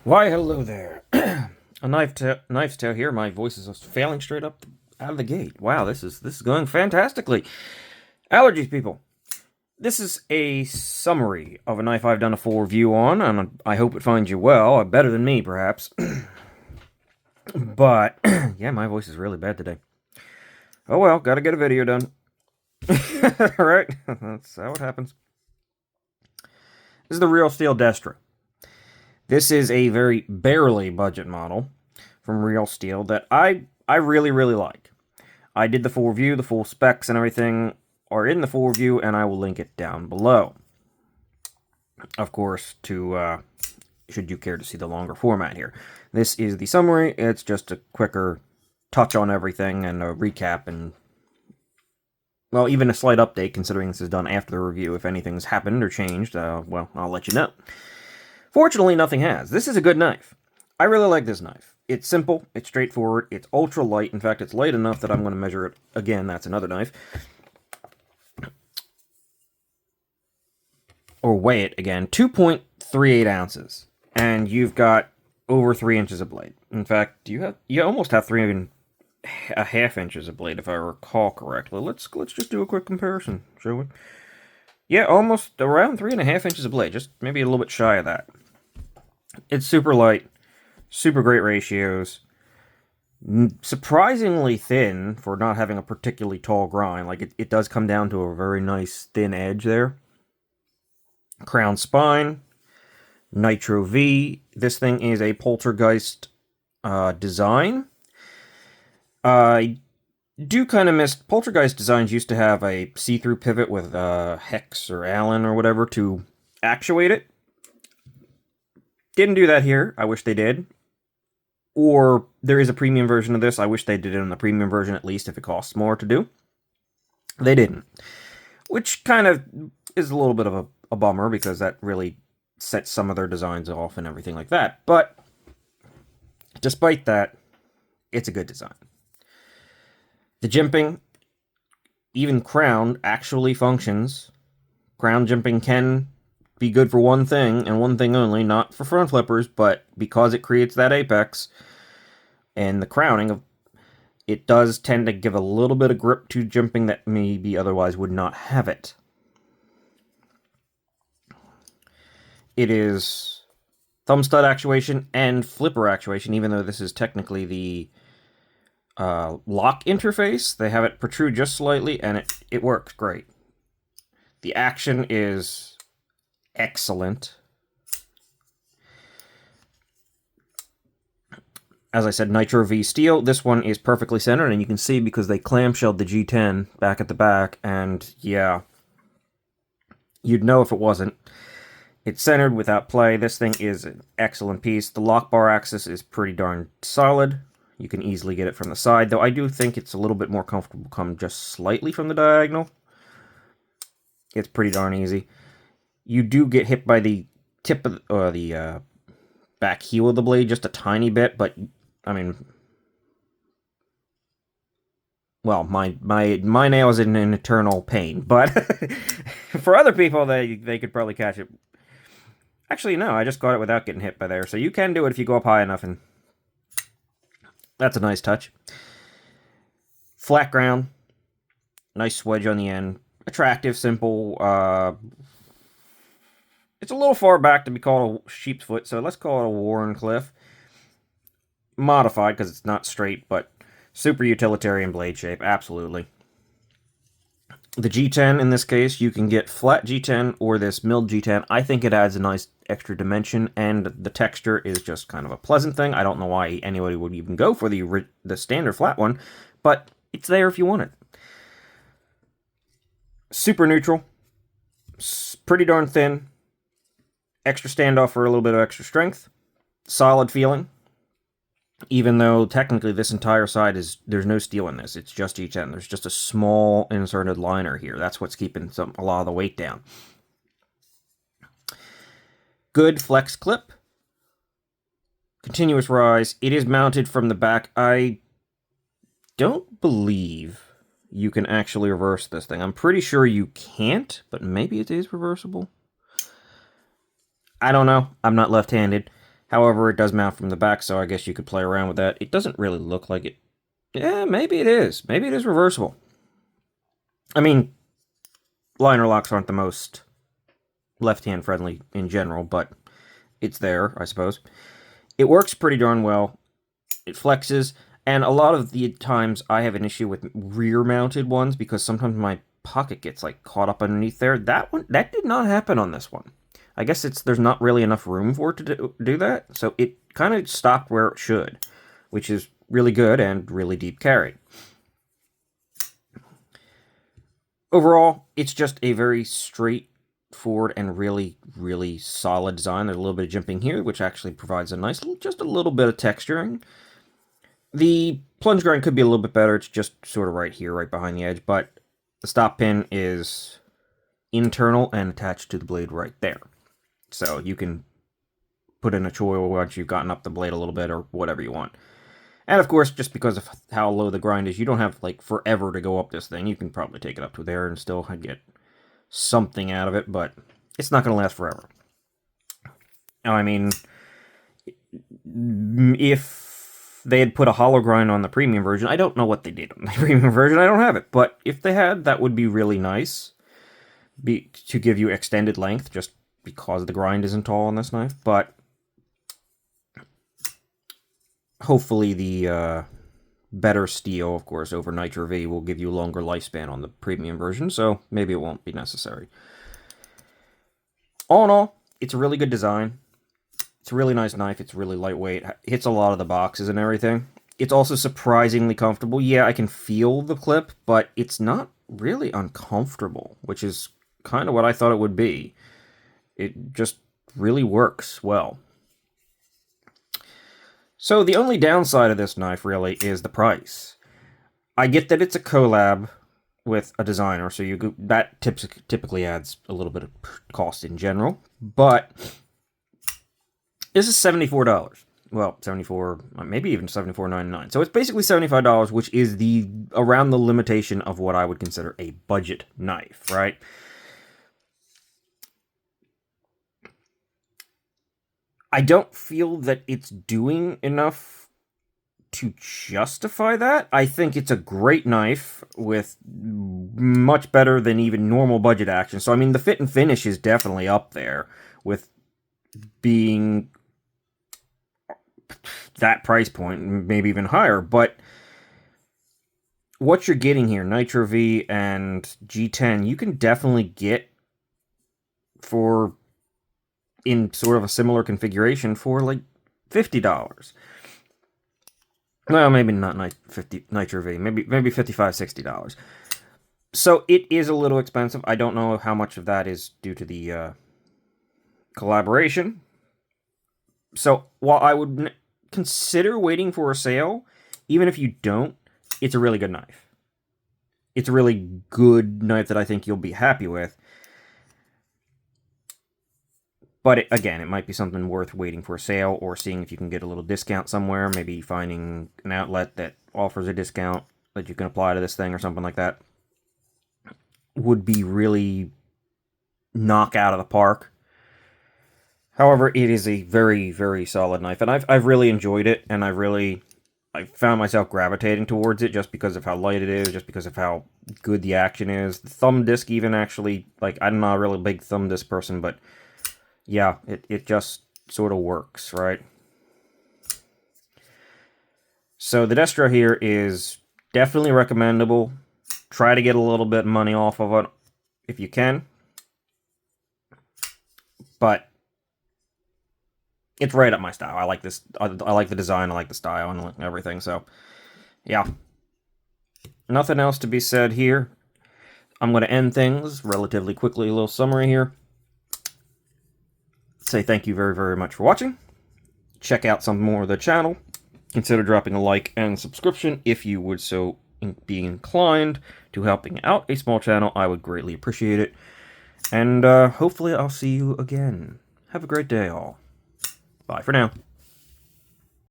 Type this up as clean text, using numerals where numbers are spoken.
Why, hello there. A knife's tail here. My voice is just failing straight up out of the gate. Wow, this is going fantastically. Allergies, people. This is a summary of a knife I've done a full review on, and I hope it finds you well. Better than me, perhaps. But yeah, my voice is really bad today. Oh well, gotta get a video done. Alright, that's how it happens. This is the Real Steel Destra. This is a very barely budget model from Real Steel that I really like. I did the full review, the full specs and everything are in the full review, and I will link it down below. Of course, to should you care to see the longer format here. This is the summary. It's just a quicker touch on everything and a recap and, well, even a slight update considering this is done after the review. If anything's happened or changed, well, I'll let you know. Fortunately, nothing has. This is a good knife. I really like this knife. It's simple, it's straightforward, it's ultra light. In fact, it's light enough that I'm going to measure it again. That's another knife. Or weigh it again. 2.38 ounces. And you've got over 3 inches of blade. In fact, you almost have 3.5 inches of blade, if I recall correctly. Let's just do a quick comparison, shall we? Yeah, almost around 3.5 inches of blade, just maybe a little bit shy of that. It's super light, super great ratios, surprisingly thin for not having a particularly tall grind. Like, it does come down to a very nice thin edge there. Crown spine, Nitro V. This thing is a Poltergeist design. I do kind of miss... Poltergeist designs used to have a see-through pivot with Hex or Allen or whatever to actuate it. Didn't do that here. I wish they did. Or there is a premium version of this. I wish they did it on the premium version at least if it costs more to do. They didn't. Which kind of is a little bit of a bummer because that really sets some of their designs off and everything like that. But despite that, it's a good design. The jimping, even crown, actually functions. Crown jimping can be good for one thing, and one thing only, not for front flippers, but because it creates that apex, and the crowning, it does tend to give a little bit of grip to jimping that maybe otherwise would not have it. It is thumb stud actuation and flipper actuation, even though this is technically the lock interface. They have it protrude just slightly, and it works great. The action is excellent. As I said, Nitro V steel. This one is perfectly centered, and you can see because they clamshelled the G10 back at the back, and yeah, you'd know if it wasn't. It's centered without play. This thing is an excellent piece. The lock bar axis is pretty darn solid. You can easily get it from the side, though I do think it's a little bit more comfortable come just slightly from the diagonal. It's pretty darn easy. You do get hit by the tip of the back heel of the blade just a tiny bit, but I mean, well, my nail is in an eternal pain, but for other people, they could probably catch it. Actually, no, I just got it without getting hit by there, so you can do it if you go up high enough, and that's a nice touch. Flat ground, nice swedge on the end, attractive, simple. It's a little far back to be called a sheep's foot, so let's call it a Warncliffe. Modified, because it's not straight, but super utilitarian blade shape, absolutely. The G10, in this case, you can get flat G10 or this milled G10. I think it adds a nice extra dimension, and the texture is just kind of a pleasant thing. I don't know why anybody would even go for the standard flat one, but it's there if you want it. Super neutral. Pretty darn thin. Extra standoff for a little bit of extra strength. Solid feeling. Even though technically this entire side there's no steel in this. It's just G10. There's just a small inserted liner here. That's what's keeping a lot of the weight down. Good flex clip. Continuous rise. It is mounted from the back. I don't believe you can actually reverse this thing. I'm pretty sure you can't, but maybe it is reversible. I don't know. I'm not left-handed. However, it does mount from the back, so I guess you could play around with that. It doesn't really look like it. Yeah, maybe it is. Maybe it is reversible. I mean, liner locks aren't the most left-hand friendly in general, but it's there, I suppose. It works pretty darn well. It flexes, and a lot of the times I have an issue with rear-mounted ones because sometimes my pocket gets like caught up underneath there. That did not happen on this one. I guess there's not really enough room for it to do that, so it kind of stopped where it should, which is really good and really deep carry. Overall, it's just a very straightforward and really, really solid design. There's a little bit of jimping here, which actually provides a nice, just a little bit of texturing. The plunge grind could be a little bit better. It's just sort of right here, right behind the edge, but the stop pin is internal and attached to the blade right there. So you can put in a choil once you've gotten up the blade a little bit or whatever you want. And of course, just because of how low the grind is, you don't have like forever to go up this thing. You can probably take it up to there and still get something out of it, but it's not going to last forever. Now, I mean, if they had put a hollow grind on the premium version, I don't know what they did on the premium version. I don't have it, but if they had, that would be really nice to give you extended length, just because the grind isn't tall on this knife. But hopefully the better steel, of course, over Nitro V will give you a longer lifespan on the premium version, so maybe it won't be necessary. All in all, it's a really good design. It's a really nice knife. It's really lightweight. It hits a lot of the boxes and everything. It's also surprisingly comfortable. Yeah, I can feel the clip, but it's not really uncomfortable, which is kind of what I thought it would be. It just really works well. So the only downside of this knife, really, is the price. I get that it's a collab with a designer, so that typically adds a little bit of cost in general, but this is $74. Well, $74, maybe even $74.99. So it's basically $75, which is around the limitation of what I would consider a budget knife, right? I don't feel that it's doing enough to justify that. I think it's a great knife with much better than even normal budget action. So, I mean, the fit and finish is definitely up there with being that price point, maybe even higher. But what you're getting here, Nitro V and G10, you can definitely get in sort of a similar configuration for like $50. Well, maybe not Nitro V, maybe $55, $60. So it is a little expensive. I don't know how much of that is due to the collaboration. So while I would consider waiting for a sale, even if you don't, it's a really good knife. It's a really good knife that I think you'll be happy with. But again, it might be something worth waiting for a sale or seeing if you can get a little discount somewhere. Maybe finding an outlet that offers a discount that you can apply to this thing or something like that. Would be really knock out of the park. However, it is a very, very solid knife. And I've really enjoyed it. And I found myself gravitating towards it just because of how light it is. Just because of how good the action is. The thumb disc even actually, like, I'm not a really big thumb disc person, but yeah, it just sort of works, right? So the Destra here is definitely recommendable. Try to get a little bit of money off of it if you can. But it's right up my style. I like this. I like the design. I like the style and everything. So, yeah. Nothing else to be said here. I'm going to end things relatively quickly. A little summary here. Say thank you very, very much for watching. Check out some more of the channel. Consider dropping a like and subscription if you would so be inclined to helping out a small channel. I would greatly appreciate it. And hopefully I'll see you again. Have a great day, all. Bye for now.